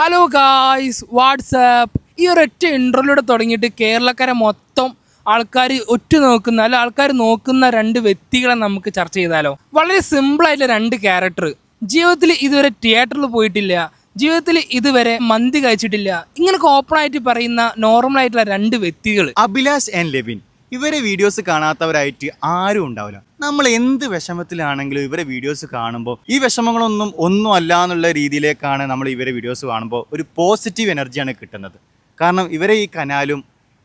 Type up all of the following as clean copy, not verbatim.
Hello guys WhatsApp. ഈ ഒരൊറ്റ ഇൻട്രോയിലൂടെ തുടങ്ങിയിട്ട് കേരളക്കാരെ മൊത്തം ആൾക്കാർ നോക്കുന്ന അല്ല ആൾക്കാർ നോക്കുന്ന രണ്ട് വ്യക്തികളെ നമുക്ക് ചർച്ച ചെയ്താലോ. വളരെ സിമ്പിളായിട്ടുള്ള രണ്ട് ക്യാരക്ടർ. ജീവിതത്തിൽ ഇതുവരെ തിയേറ്ററിൽ പോയിട്ടില്ല, ജീവിതത്തിൽ ഇതുവരെ മന്തി കഴിച്ചിട്ടില്ല, ഇങ്ങനൊക്കെ ഓപ്പൺ ആയിട്ട് പറയുന്ന നോർമൽ ആയിട്ടുള്ള രണ്ട് വ്യക്തികൾ. Abhilash and Levin. ഇവരെ വീഡിയോസ് കാണാത്തവരായിട്ട് ആരും ഉണ്ടാവില്ല. നമ്മൾ എന്ത് വിഷമത്തിലാണെങ്കിലും ഇവരെ വീഡിയോസ് കാണുമ്പോൾ ഈ വിഷമങ്ങളൊന്നും ഒന്നും അല്ല എന്നുള്ള രീതിയിലേക്കാണ് നമ്മൾ ഇവരെ വീഡിയോസ് കാണുമ്പോൾ ഒരു പോസിറ്റീവ് എനർജിയാണ് കിട്ടുന്നത്. കാരണം ഇവരെ ഈ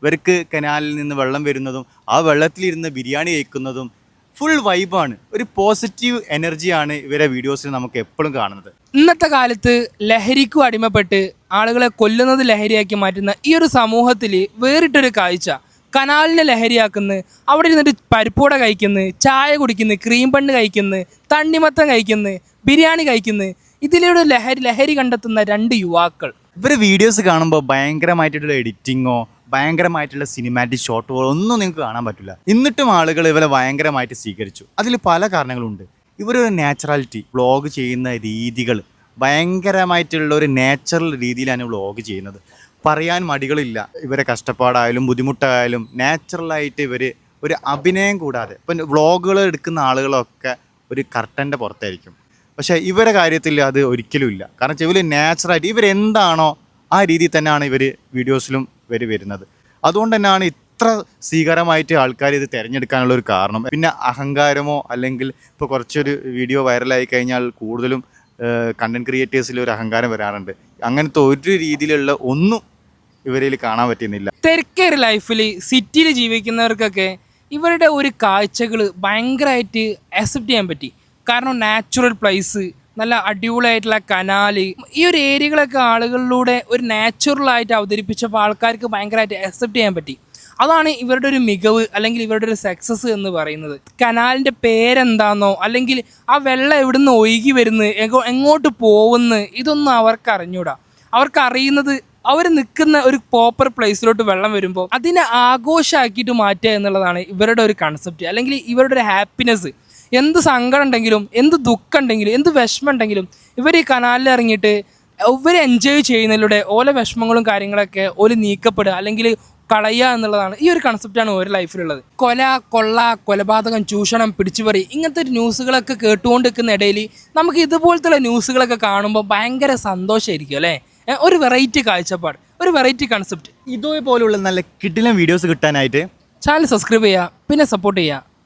ഇവർക്ക് കനാലിൽ നിന്ന് വെള്ളം വരുന്നതും ആ വെള്ളത്തിലിരുന്ന് ബിരിയാണി കഴിക്കുന്നതും ഫുൾ വൈബാണ്. ഒരു പോസിറ്റീവ് എനർജിയാണ് ഇവരെ വീഡിയോസിൽ നമുക്ക് എപ്പോഴും കാണുന്നത്. ഇന്നത്തെ കാലത്ത് ലഹരിക്കും അടിമപ്പെട്ട് ആളുകളെ കൊല്ലുന്നത് ലഹരിയാക്കി മാറ്റുന്ന ഈ ഒരു സമൂഹത്തിൽ വേറിട്ടൊരു കാഴ്ച. കനാലിനെ ലഹരിയാക്കുന്നു, അവിടെ ഇരുന്നിട്ട് പരിപ്പൂട കഴിക്കുന്നു, ചായ കുടിക്കുന്നു, ക്രീം ബണ്ണ് കഴിക്കുന്നു, തണ്ണിമത്തം കഴിക്കുന്നു, ബിരിയാണി കഴിക്കുന്നു. ഇതിലൂടെ ലഹരി കണ്ടെത്തുന്ന രണ്ട് യുവാക്കൾ. ഇവരെ വീഡിയോസ് കാണുമ്പോൾ ഭയങ്കരമായിട്ടുള്ള എഡിറ്റിങ്ങോ ഭയങ്കരമായിട്ടുള്ള സിനിമാറ്റിക് ഷോട്ടുകളോ ഒന്നും നിങ്ങൾക്ക് കാണാൻ പറ്റില്ല. എന്നിട്ടും ആളുകൾ ഇവരെ ഭയങ്കരമായിട്ട് സ്വീകരിച്ചു. അതിൽ പല കാരണങ്ങളുണ്ട്. ഇവരൊരു നാച്ചുറാലിറ്റി, വ്ളോഗ് ചെയ്യുന്ന രീതികൾ ഭയങ്കരമായിട്ടുള്ള ഒരു നാച്ചുറൽ രീതിയിലാണ് വ്ളോഗ് ചെയ്യുന്നത്. പറയാൻ മടികളില്ല. ഇവരെ കഷ്ടപ്പാടായാലും ബുദ്ധിമുട്ടായാലും നാച്ചുറലായിട്ട് ഇവർ ഒരു അഭിനയം കൂടാതെ, ഇപ്പം വ്ളോഗുകൾ എടുക്കുന്ന ആളുകളൊക്കെ ഒരു കർട്ടൻ്റെ പുറത്തായിരിക്കും. പക്ഷേ ഇവരെ കാര്യത്തിൽ അത് ഒരിക്കലും ഇല്ല. കാരണം ഇവർ നാച്ചുറലായിട്ട് ഇവരെന്താണോ ആ രീതിയിൽ തന്നെയാണ് ഇവർ വീഡിയോസിലും ഇവർ വരുന്നത്. അതുകൊണ്ട് തന്നെയാണ് ഇത്ര സ്വീകാരമായിട്ട് ആൾക്കാർ ഇത് തിരഞ്ഞെടുക്കാനുള്ളൊരു കാരണം. പിന്നെ അഹങ്കാരമോ അല്ലെങ്കിൽ ഇപ്പോൾ കുറച്ചൊരു വീഡിയോ വൈറലായി കഴിഞ്ഞാൽ കൂടുതലും കണ്ടൻറ് ക്രിയേറ്റേഴ്സിൽ ഒരു അഹങ്കാരം വരാറുണ്ട്. അങ്ങനത്തെ ഒരു രീതിയിലുള്ള ഒന്നും ഇവരിൽ കാണാൻ പറ്റുന്നില്ല. തിരക്കേറിയ ലൈഫിൽ സിറ്റിയിൽ ജീവിക്കുന്നവർക്കൊക്കെ ഇവരുടെ ഒരു കാഴ്ചകൾ ഭയങ്കരമായിട്ട് അക്സെപ്റ്റ് ചെയ്യാൻ പറ്റി. കാരണം നാച്ചുറൽ പ്ലേസ്, നല്ല അടിപൊളിയായിട്ടുള്ള കനാല്, ഈ ഒരു ഏരിയകളൊക്കെ ആളുകളിലൂടെ ഒരു നാച്ചുറലായിട്ട് അവതരിപ്പിച്ചപ്പോൾ ആൾക്കാർക്ക് ഭയങ്കരമായിട്ട് അക്സെപ്റ്റ് ചെയ്യാൻ പറ്റി. അതാണ് ഇവരുടെ ഒരു മികവ് അല്ലെങ്കിൽ ഇവരുടെ ഒരു സക്സസ് എന്ന് പറയുന്നത്. കനാലിൻ്റെ പേരെന്താണെന്നോ അല്ലെങ്കിൽ ആ വെള്ളം എവിടുന്ന് ഒഴുകി വരുന്നത്, എങ്ങോട്ട് പോകുന്നു, ഇതൊന്നും അവർക്ക് അറിഞ്ഞൂടാ. അവർക്ക് അറിയുന്നത് അവർ നിൽക്കുന്ന ഒരു പ്രോപ്പർ പ്ലേസിലോട്ട് വെള്ളം വരുമ്പോൾ അതിനെ ആഘോഷമാക്കിയിട്ട് മാറ്റുക എന്നുള്ളതാണ് ഇവരുടെ ഒരു കൺസെപ്റ്റ് അല്ലെങ്കിൽ ഇവരുടെ ഒരു ഹാപ്പിനെസ്. എന്ത് സങ്കടം ഉണ്ടെങ്കിലും, എന്ത് ദുഃഖം ഉണ്ടെങ്കിലും, എന്ത് വിഷമം ഉണ്ടെങ്കിലും ഇവർ ഈ കനാലിൽ ഇറങ്ങിയിട്ട് ഇവർ എൻജോയ് ചെയ്യുന്നതിലൂടെ ഓരോ വിഷമങ്ങളും കാര്യങ്ങളൊക്കെ ഓല് നീക്കപ്പെടുക അല്ലെങ്കിൽ കളയുക എന്നുള്ളതാണ് ഈ ഒരു കൺസെപ്റ്റാണ് ഓരോ ലൈഫിലുള്ളത്. കൊല, കൊള്ള, കൊലപാതകം, ചൂഷണം, പിടിച്ചുപറി, ഇങ്ങനത്തെ ന്യൂസുകളൊക്കെ കേട്ടുകൊണ്ടിരിക്കുന്ന ഇടയിൽ നമുക്ക് ഇതുപോലത്തെ ന്യൂസുകളൊക്കെ കാണുമ്പോൾ ഭയങ്കര സന്തോഷമായിരിക്കും അല്ലേ. ഒരു വെറൈറ്റി കാഴ്ചപ്പാട്, ഒരു വെറൈറ്റി കൺസെപ്റ്റ്. ഇതേപോലുള്ള നല്ല കിടിലൻ വീഡിയോസ് കിട്ടാനായിട്ട് ചാനൽ സബ്സ്ക്രൈബ് ചെയ്യുക, പിന്നെ സപ്പോർട്ട് ചെയ്യുക.